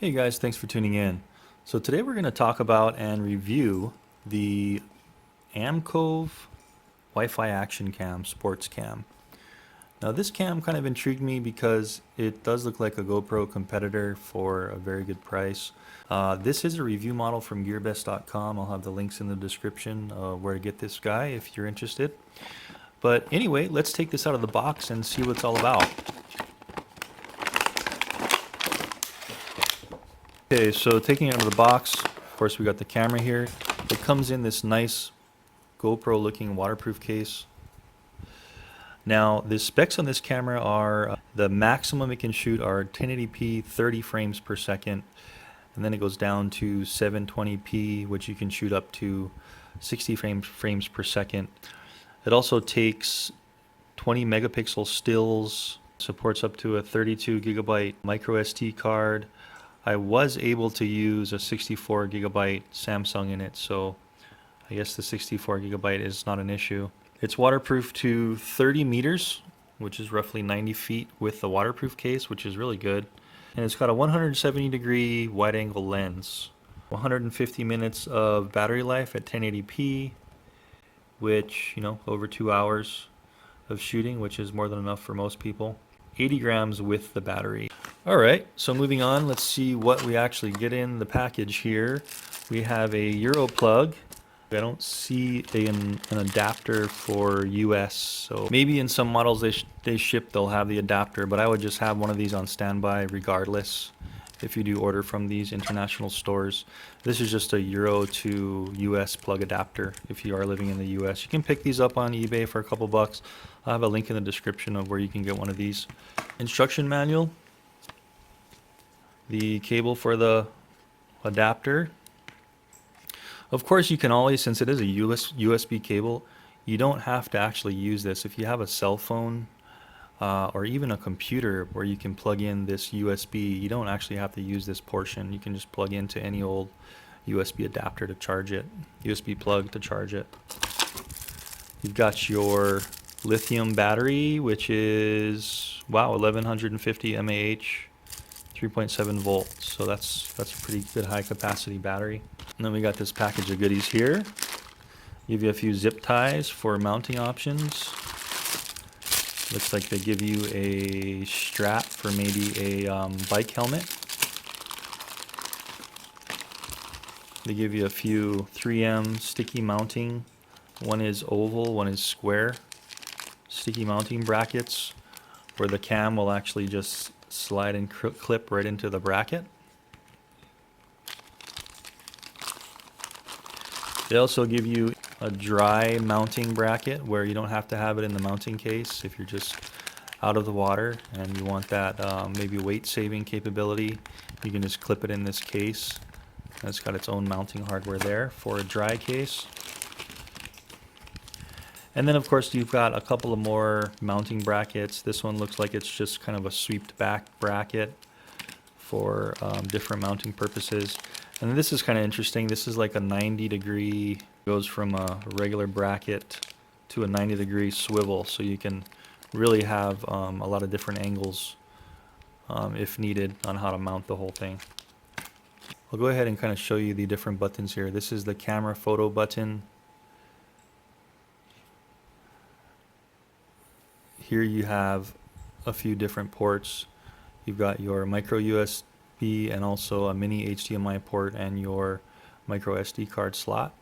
Hey guys, thanks for tuning in. So today we're going to talk about and review the Amcove Wi-Fi Action Cam Sports Cam. Now this cam kind of intrigued me because it does look like a GoPro competitor for a very good price. This is a review model from GearBest.com. I'll have the links in the description where to get this guy if you're interested. But anyway, let's take this out of the box and see what it's all about. Okay, so taking it out of the box, of course we got the camera here. It comes in this nice GoPro looking waterproof case. Now the specs on this camera are the maximum it can shoot are 1080p 30 frames per second, and then it goes down to 720p, which you can shoot up to 60 frames per second. It also takes 20 megapixel stills, supports up to a 32 gigabyte micro SD card. I was able to use a 64 gigabyte Samsung in it, so I guess the 64 gigabyte is not an issue. It's waterproof to 30 meters, which is roughly 90 feet with the waterproof case, which is really good. And it's got a 170 degree wide angle lens. 150 minutes of battery life at 1080p, which, over 2 hours of shooting, which is more than enough for most people. 80 grams with the battery. Alright, so moving on, let's see what we actually get in the package here. We have a Euro plug. I don't see an adapter for US, so maybe in some models they ship, they'll have the adapter, but I would just have one of these on standby regardless if you do order from these international stores. This is just a Euro to US plug adapter if you are living in the US. You can pick these up on eBay for a couple bucks. I'll have a link in the description of where you can get one of these. Instruction manual, the cable for the adapter. Of course, you can always, since it is a USB cable, you don't have to actually use this. If you have a cell phone or even a computer where you can plug in this USB, you don't actually have to use this portion. You can just plug into any old USB adapter to charge it, USB plug to charge it. You've got your lithium battery, which is, wow, 1150 mAh, 3.7 volts. So that's a pretty good high capacity battery. And then we got this package of goodies here. Give you a few zip ties for mounting options. Looks like they give you a strap for maybe a bike helmet. They give you a few 3M sticky mounting. One is oval, one is square. Sticky mounting brackets where the cam will actually just slide and clip right into the bracket. They also give you a dry mounting bracket where you don't have to have it in the mounting case if you're just out of the water and you want that maybe weight saving capability. You can just clip it in this case. It's got its own mounting hardware there for a dry case. And then of course you've got a couple of more mounting brackets. This one looks like it's just kind of a sweeped back bracket for different mounting purposes. And this is kind of interesting. This is like a 90 degree, goes from a regular bracket to a 90 degree swivel, so you can really have a lot of different angles if needed on how to mount the whole thing. I'll go ahead and kind of show you the different buttons here. This is the camera photo button. Here you have a few different ports. You've got your micro USB and also a mini HDMI port and your micro SD card slot.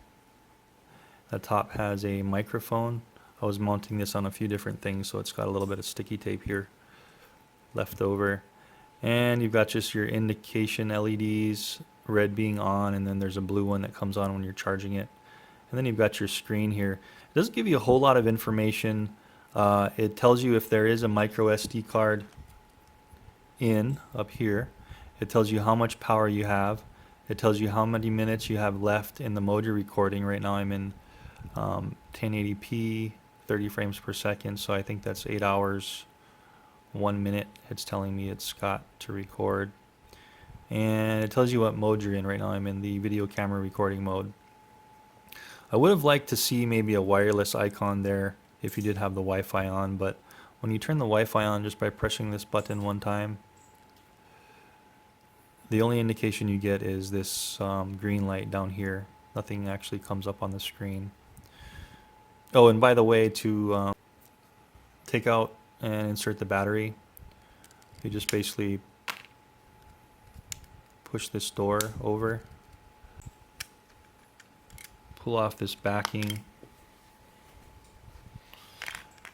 The top has a microphone. I was mounting this on a few different things, so it's got a little bit of sticky tape here left over. And you've got just your indication LEDs, red being on, and then there's a blue one that comes on when you're charging it. And then you've got your screen here. It doesn't give you a whole lot of information. It tells you if there is a micro SD card in up here. It tells you how much power you have. It tells you how many minutes you have left in the mode you're recording. Right now I'm in 1080p, 30 frames per second, so I think that's 8 hours, 1 minute. It's telling me it's got to record. And it tells you what mode you're in. Right now I'm in the video camera recording mode. I would have liked to see maybe a wireless icon there if you did have the Wi-Fi on, but when you turn the Wi-Fi on just by pressing this button one time, the only indication you get is this green light down here. Nothing actually comes up on the screen. Oh, and by the way, to take out and insert the battery, you just basically push this door over, pull off this backing,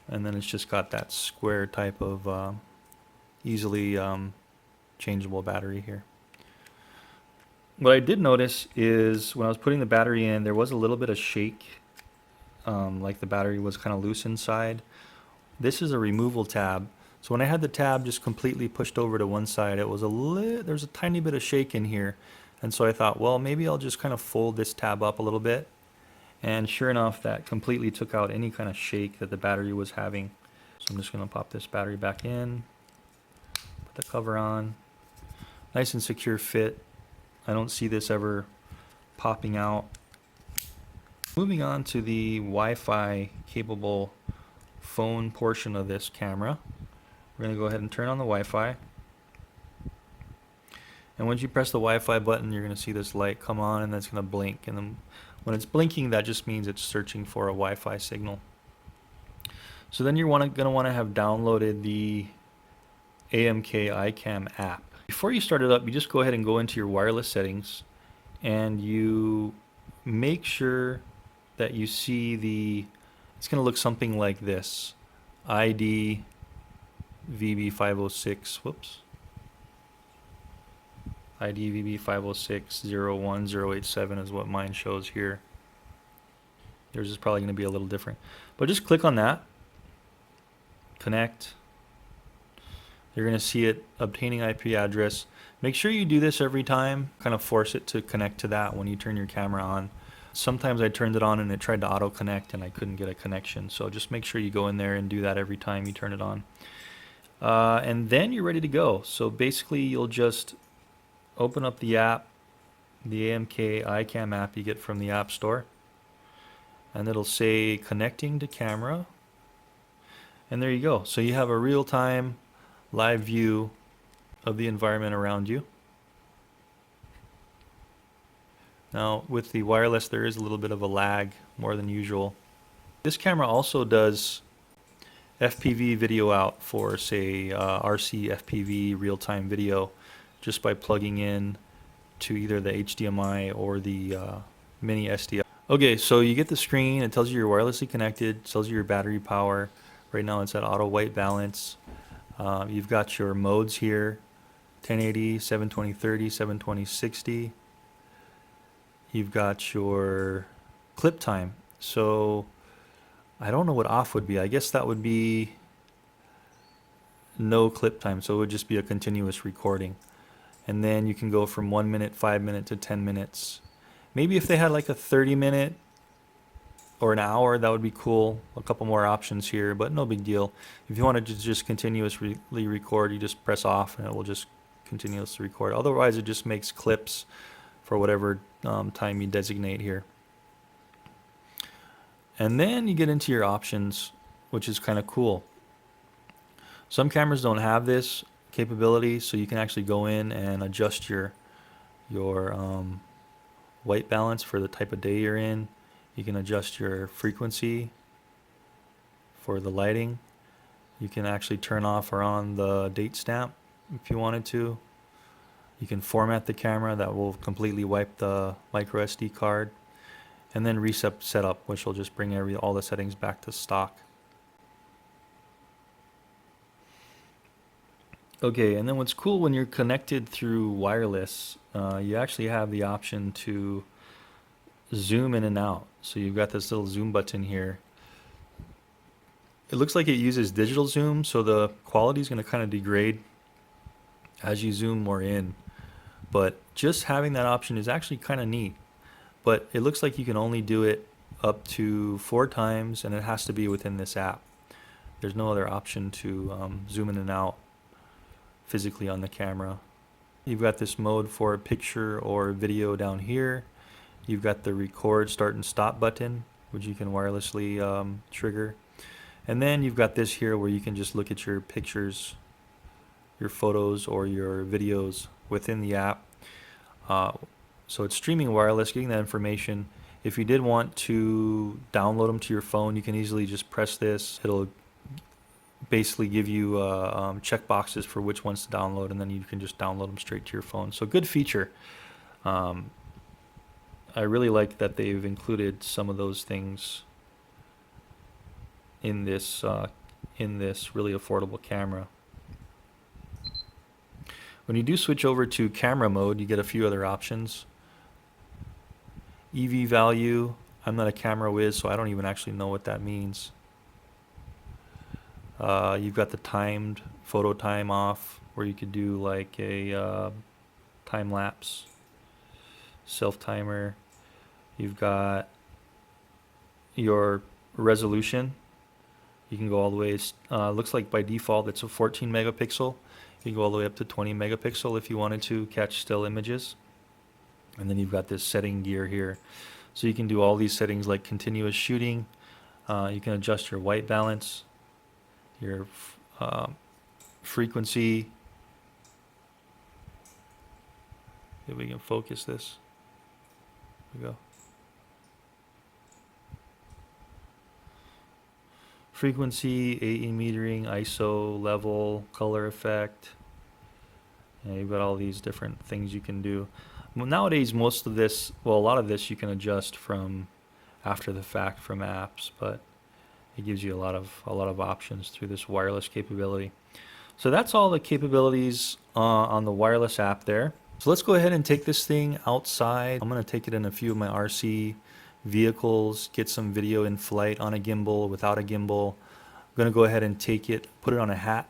and then it's just got that square type of easily changeable battery here. What I did notice is when I was putting the battery in, there was a little bit of shake, like the battery was kind of loose inside. This is a removal tab. So when I had the tab just completely pushed over to one side, it was there's a tiny bit of shake in here. And so I thought, well, maybe I'll just kind of fold this tab up a little bit. And sure enough, that completely took out any kind of shake that the battery was having. So I'm just going to pop this battery back in, put the cover on. Nice and secure fit. I don't see this ever popping out. Moving on to the Wi-Fi capable phone portion of this camera. We're going to go ahead and turn on the Wi-Fi. And once you press the Wi-Fi button, you're going to see this light come on, and that's going to blink. And then when it's blinking, that just means it's searching for a Wi-Fi signal. So then you're going to want to have downloaded the AMK iCam app. Before you start it up, you just go ahead and go into your wireless settings, and you make sure that you see it's going to look something like this. ID VB506, whoops. ID VB506-01087 is what mine shows here. Yours is probably going to be a little different. But just click on that. Connect. You're going to see it obtaining IP address. Make sure you do this every time. Kind of force it to connect to that when you turn your camera on. Sometimes I turned it on and it tried to auto connect and I couldn't get a connection. So just make sure you go in there and do that every time you turn it on. And then you're ready to go. So basically you'll just open up the app, the AMK iCam app you get from the App Store. And it'll say connecting to camera. And there you go. So you have a real-time live view of the environment around you. Now with the wireless there is a little bit of a lag, more than usual. This camera also does FPV video out for say RC FPV real-time video just by plugging in to either the HDMI or the mini SD. Okay, so you get the screen, it tells you you're wirelessly connected, tells you your battery power. Right now it's at auto white balance. You've got your modes here, 1080, 720/30, 720/60. You've got your clip time. So I don't know what off would be. I guess that would be no clip time. So it would just be a continuous recording. And then you can go from 1 minute, 5 minutes to 10 minutes. Maybe if they had like a 30-minute or an hour, that would be cool. A couple more options here, but no big deal. If you wanted to just continuously record, you just press off and it will just continuously record. Otherwise, it just makes clips for whatever time you designate here. And then you get into your options, which is kind of cool. Some cameras don't have this capability, so you can actually go in and adjust your white balance for the type of day you're in. You can adjust your frequency for the lighting. You can actually turn off or on the date stamp if you wanted to. You can format the camera, that will completely wipe the micro SD card. And then reset setup, which will just bring all the settings back to stock. Okay, and then what's cool when you're connected through wireless, you actually have the option to zoom in and out. So you've got this little zoom button here. It looks like it uses digital zoom, so the quality is going to kind of degrade as you zoom more in. But just having that option is actually kind of neat. But it looks like you can only do it up to 4 times, and it has to be within this app. There's no other option to zoom in and out physically on the camera. You've got this mode for picture or video down here. You've got the record start and stop button, which you can wirelessly trigger. And then you've got this here where you can just look at your pictures, your photos, or your videos within the app. So it's streaming wireless, getting that information. If you did want to download them to your phone, you can easily just press this. It'll basically give you check boxes for which ones to download, and then you can just download them straight to your phone. So good feature. I really like that they've included some of those things in this really affordable camera. When you do switch over to camera mode, you get a few other options. EV value, I'm not a camera whiz, so I don't even actually know what that means. You've got the timed photo time off, where you could do like a time lapse, self timer. You've got your resolution. You can go all the way, looks like by default it's a 14 megapixel. You can go all the way up to 20 megapixel if you wanted to catch still images. And then you've got this setting gear here. So you can do all these settings like continuous shooting. You can adjust your white balance, your frequency. If we can focus this. There we go. Frequency, AE metering, ISO, level, color effect. And you've got all these different things you can do. Well, nowadays, most of this, well, a lot of this you can adjust from after the fact from apps, but it gives you a lot of options through this wireless capability. So that's all the capabilities on the wireless app there. So let's go ahead and take this thing outside. I'm going to take it in a few of my RC vehicles, get some video in flight on a gimbal, without a gimbal. I'm going to go ahead and take it, put it on a hat,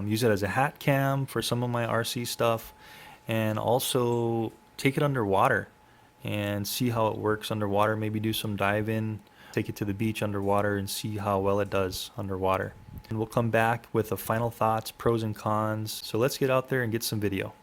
use it as a hat cam for some of my RC stuff, and also take it underwater and see how it works underwater. Maybe do some dive in, take it to the beach underwater and see how well it does underwater. And we'll come back with the final thoughts, pros and cons. So let's get out there and get some video.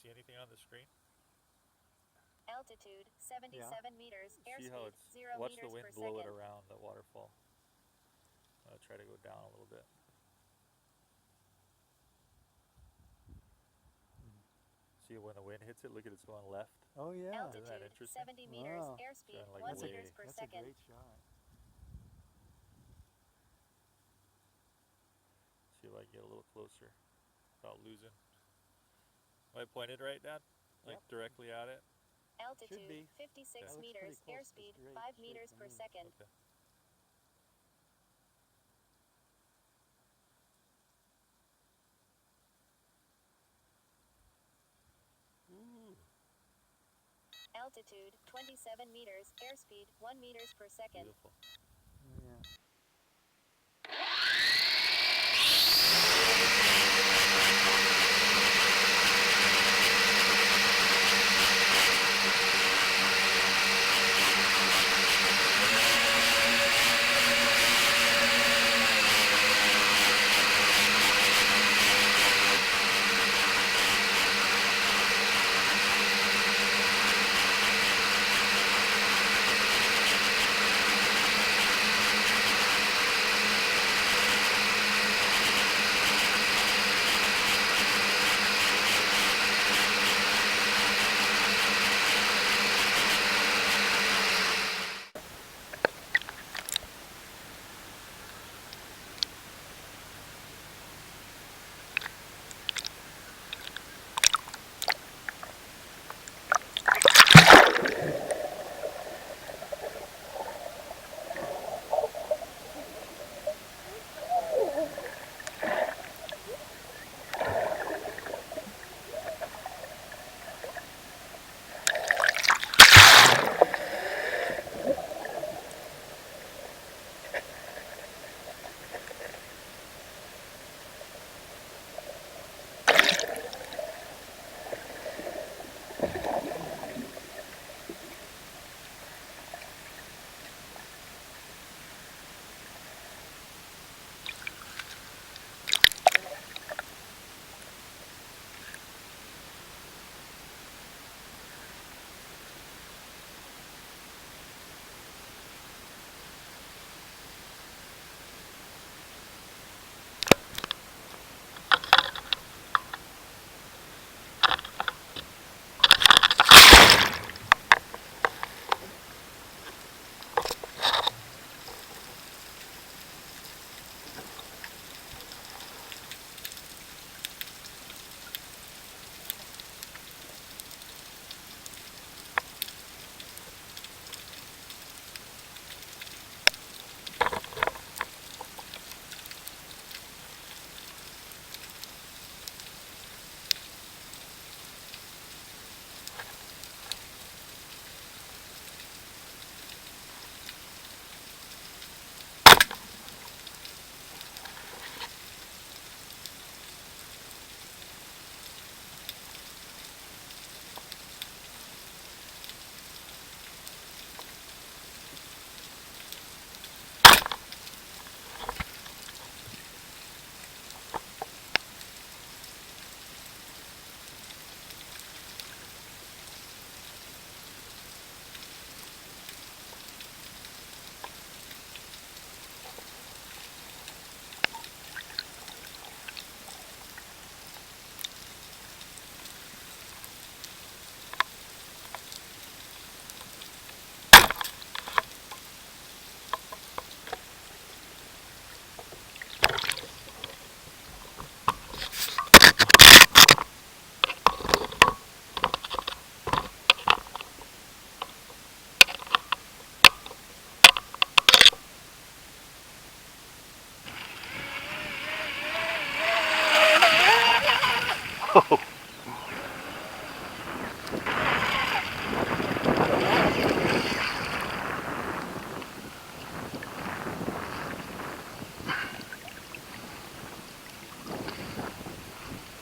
See anything on the screen? Altitude 77 meters, See how airspeed it's 0 watch meters the wind per blow it second. around the waterfall. I'll try to go down a little bit. See when the wind hits it, look at it's going left. Oh yeah, Isn't that Altitude interesting? 70 meters, Wow. airspeed Kinda like 1 way- meters per that's a second. great shot. See if I can get a little closer without losing. Am I pointed right, Dad? Like Yep. directly at it? Altitude be. 56 That looks meters, pretty close. airspeed That's great 5 shape meters to per me. second. Okay. Ooh. Altitude 27 meters, airspeed 1 meters per second. Beautiful. Yeah.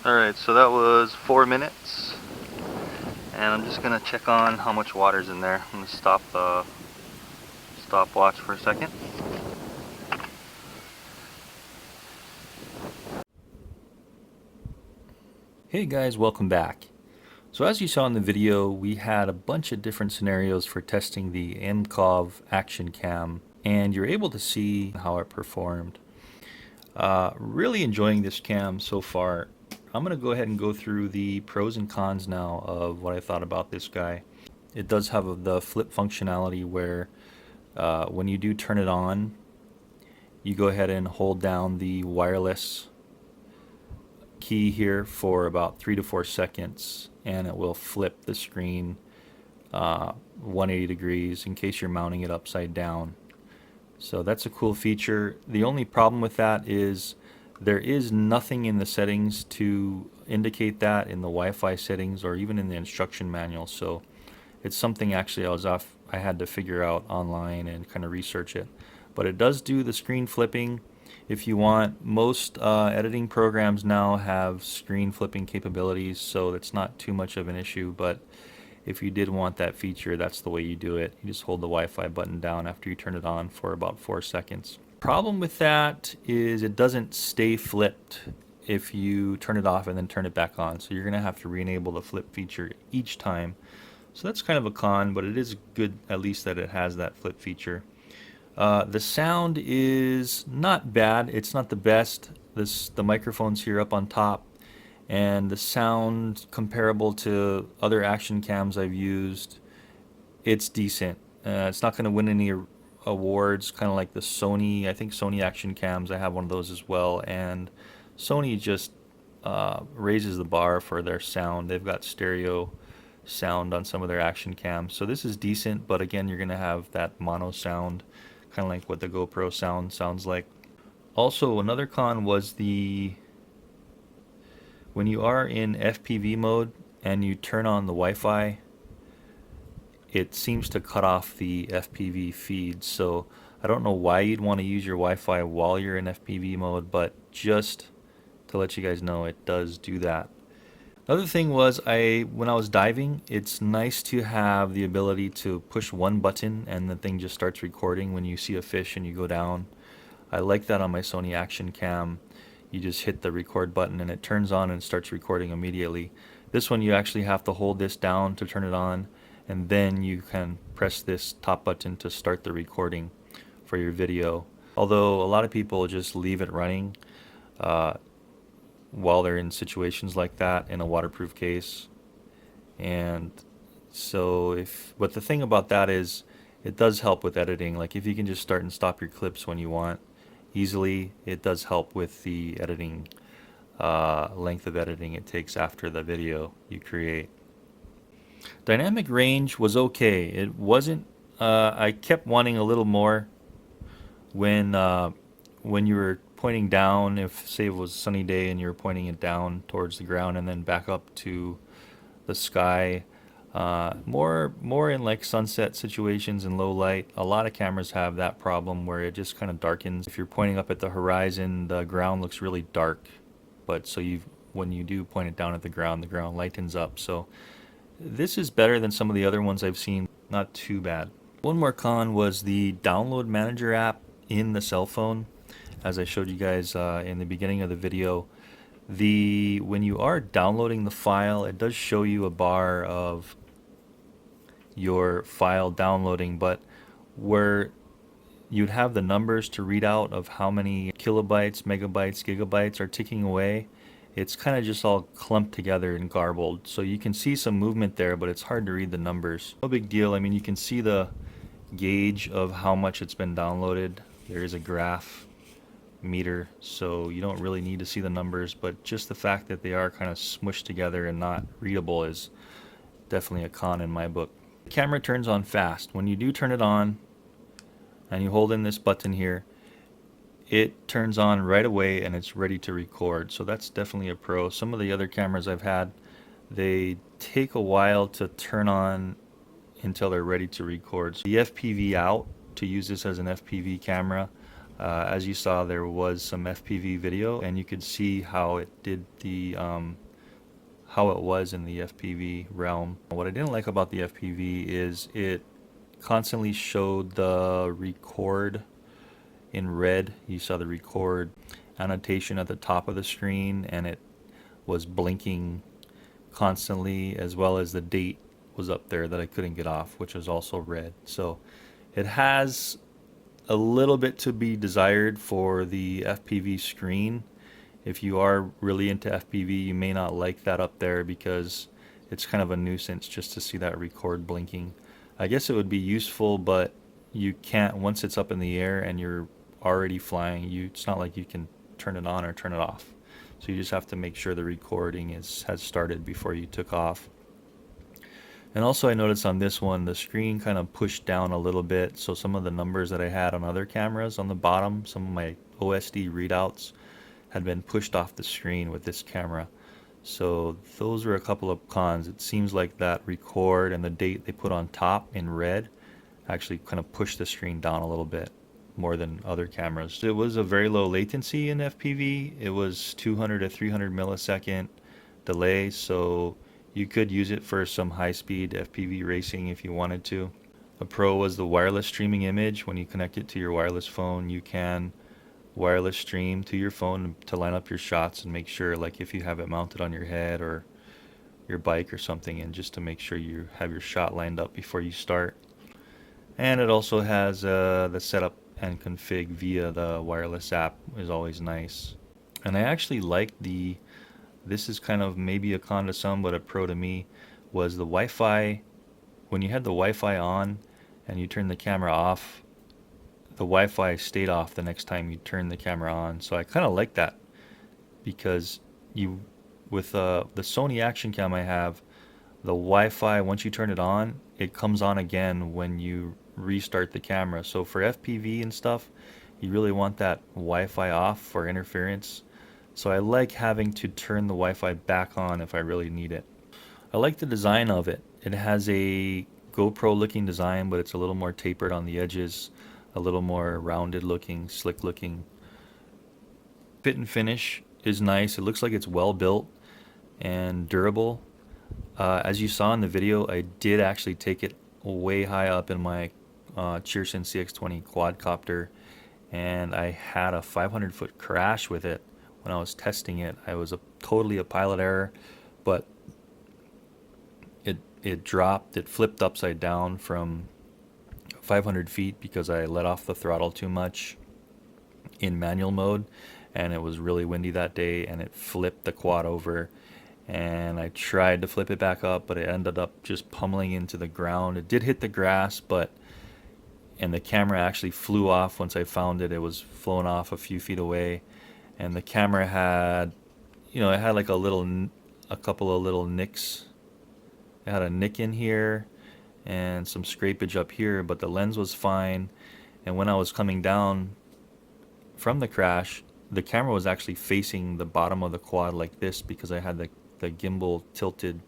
Alright, so that was 4 minutes, and I'm just gonna check on how much water's in there. I'm gonna stop the stopwatch for a second. Hey guys, welcome back. So as you saw in the video, we had a bunch of different scenarios for testing the MCOV Action Cam, and you're able to see how it performed. Really enjoying this cam so far. I'm going to go ahead and go through the pros and cons now of what I thought about this guy. It does have the flip functionality where when you do turn it on, you go ahead and hold down the wireless key here for about 3 to 4 seconds, and it will flip the screen 180 degrees in case you're mounting it upside down. So that's a cool feature. The only problem with that is there is nothing in the settings to indicate that in the Wi-Fi settings or even in the instruction manual. So it's something actually I had to figure out online and kind of research it. But it does do the screen flipping if you want. Most editing programs now have screen flipping capabilities, so it's not too much of an issue. But if you did want that feature, that's the way you do it. You just hold the Wi-Fi button down after you turn it on for about 4 seconds. Problem with that is it doesn't stay flipped if you turn it off and then turn it back on. So you're going to have to re-enable the flip feature each time. So that's kind of a con, but it is good at least that it has that flip feature. The sound is not bad. It's not the best. The microphone's here up on top, and the sound comparable to other action cams I've used, it's decent. It's not going to win any awards, kind of like the Sony. I think Sony action cams, I have one of those as well, and Sony just raises the bar for their sound. They've got stereo sound on some of their action cams, so this is decent, but again, you're going to have that mono sound, kind of like what the GoPro sounds like. Also, another con was when you are in FPV mode and you turn on the Wi-Fi, it seems to cut off the FPV feed. So I don't know why you'd want to use your Wi-Fi while you're in FPV mode, but just to let you guys know, it does do that. Another thing was when I was diving, it's nice to have the ability to push one button and the thing just starts recording when you see a fish and you go down. I like that on my Sony Action Cam. You just hit the record button and it turns on and starts recording immediately. This one you actually have to hold this down to turn it on, and then you can press this top button to start the recording for your video. Although a lot of people just leave it running while they're in situations like that in a waterproof case. And so but the thing about that is it does help with editing. Like if you can just start and stop your clips when you want easily, it does help with the editing, length of editing it takes after the video you create. Dynamic range was okay. It wasn't, I kept wanting a little more when you were pointing down. If say it was a sunny day and you were pointing it down towards the ground and then back up to the sky, more in like sunset situations and low light. A lot of cameras have that problem where it just kind of darkens. If you're pointing up at the horizon, the ground looks really dark, but when you do point it down at the ground lightens up. So this is better than some of the other ones I've seen. Not too bad. One more con was the download manager app in the cell phone. As I showed you guys in the beginning of the video, when you are downloading the file, it does show you a bar of your file downloading, but where you'd have the numbers to read out of how many kilobytes, megabytes, gigabytes are ticking away, it's kind of just all clumped together and garbled. So you can see some movement there, but it's hard to read the numbers. No big deal. I mean, you can see the gauge of how much it's been downloaded. There is a graph meter, so you don't really need to see the numbers, but just the fact that they are kind of smushed together and not readable is definitely a con in my book. The camera turns on fast. When you do turn it on and you hold in this button here, it turns on right away and it's ready to record. So that's definitely a pro. Some of the other cameras I've had, they take a while to turn on until they're ready to record. So the FPV out, to use this as an FPV camera, As you saw, there was some FPV video, and you could see how it did the how it was in the FPV realm. What I didn't like about the FPV is it constantly showed the record in red. You saw the record annotation at the top of the screen, and it was blinking constantly, as well as the date was up there that I couldn't get off, which was also red. So it has a little bit to be desired for the FPV screen. If you are really into FPV, you may not like that up there because it's kind of a nuisance just to see that record blinking. I guess it would be useful, but you can't, once it's up in the air and you're already flying, it's not like you can turn it on or turn it off. So you just have to make sure the recording has started before you took off. And also I noticed on this one, the screen kind of pushed down a little bit. So some of the numbers that I had on other cameras on the bottom, some of my OSD readouts had been pushed off the screen with this camera. So those were a couple of cons. It seems like that record and the date they put on top in red actually kind of pushed the screen down a little bit more than other cameras. It was a very low latency in FPV. It was 200 to 300 millisecond delay, so you could use it for some high-speed FPV racing if you wanted to. A pro was the wireless streaming image. When you connect it to your wireless phone, you can wireless stream to your phone to line up your shots and make sure, like if you have it mounted on your head or your bike or something, and just to make sure you have your shot lined up before you start. And it also has the setup and config via the wireless app is always nice. And I actually like this is kind of maybe a con to some, but a pro to me, was the Wi-Fi. When you had the Wi-Fi on and you turn the camera off, the Wi-Fi stayed off the next time you turn the camera on. So I kind of like that, because with the Sony Action Cam I have, the Wi-Fi, once you turn it on, it comes on again when you restart the camera. So for FPV and stuff, you really want that Wi-Fi off for interference. So I like having to turn the Wi-Fi back on if I really need it. I like the design of it. It has a GoPro looking design, but it's a little more tapered on the edges, a little more rounded looking, slick looking. Fit and finish is nice. It looks like it's well built and durable. As you saw in the video, I did actually take it way high up in my Cheerson CX-20 quadcopter, and I had a 500-foot crash with it when I was testing it. I was totally a pilot error, but it dropped, it flipped upside down from 500 feet because I let off the throttle too much in manual mode, and it was really windy that day, and it flipped the quad over. And I tried to flip it back up, but it ended up just pummeling into the ground. It did hit the grass, and the camera actually flew off once I found it. It was flown off a few feet away, and the camera had, it had like a couple of little nicks. It had a nick in here and some scrapage up here, but the lens was fine. And when I was coming down from the crash, the camera was actually facing the bottom of the quad like this, because I had the gimbal tilted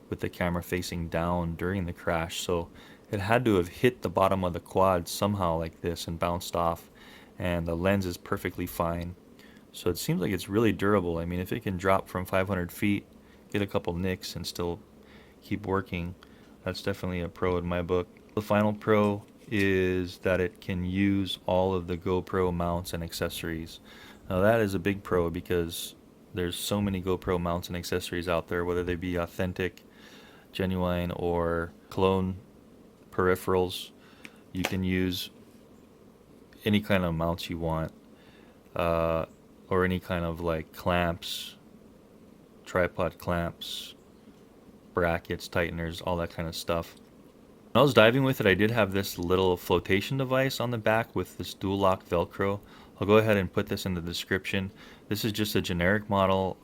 with the camera facing down during the crash. So it had to have hit the bottom of the quad somehow like this and bounced off, and the lens is perfectly fine. So it seems like it's really durable. I mean, if it can drop from 500 feet, get a couple nicks, and still keep working, that's definitely a pro in my book. The final pro is that it can use all of the GoPro mounts and accessories. Now that is a big pro, because there's so many GoPro mounts and accessories out there, whether they be authentic, genuine, or clone peripherals. You can use any kind of mounts you want, or any kind of like clamps, tripod clamps, brackets, tighteners, all that kind of stuff. When I was diving with it, I did have this little flotation device on the back with this dual lock Velcro. I'll go ahead and put this in the description. This is just a generic model.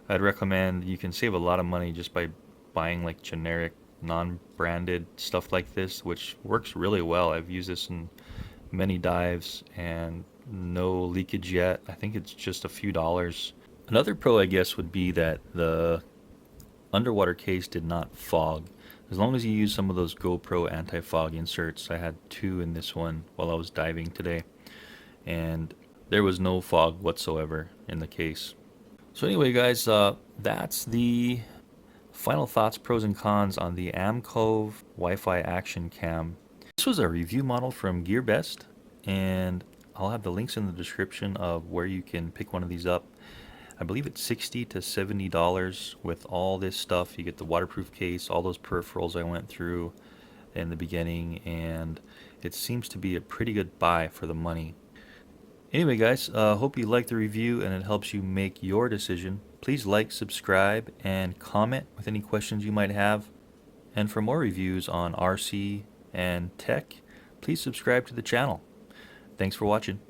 I'd recommend, you can save a lot of money just by buying like generic non-branded stuff like this, which works really well. I've used this in many dives and no leakage yet. I think it's just a few dollars. Another pro, I guess, would be that the underwater case did not fog. As long as you use some of those GoPro anti-fog inserts, I had 2 in this one while I was diving today, and there was no fog whatsoever in the case. So anyway, guys, that's the final thoughts, pros and cons on the Amcove Wi-Fi Action Cam. This was a review model from GearBest, and I'll have the links in the description of where you can pick one of these up. I believe it's $60 to $70 with all this stuff. You get the waterproof case, all those peripherals I went through in the beginning, and it seems to be a pretty good buy for the money. Anyway, guys, hope you liked the review and it helps you make your decision. Please like, subscribe, and comment with any questions you might have. And for more reviews on RC and tech, please subscribe to the channel. Thanks for watching.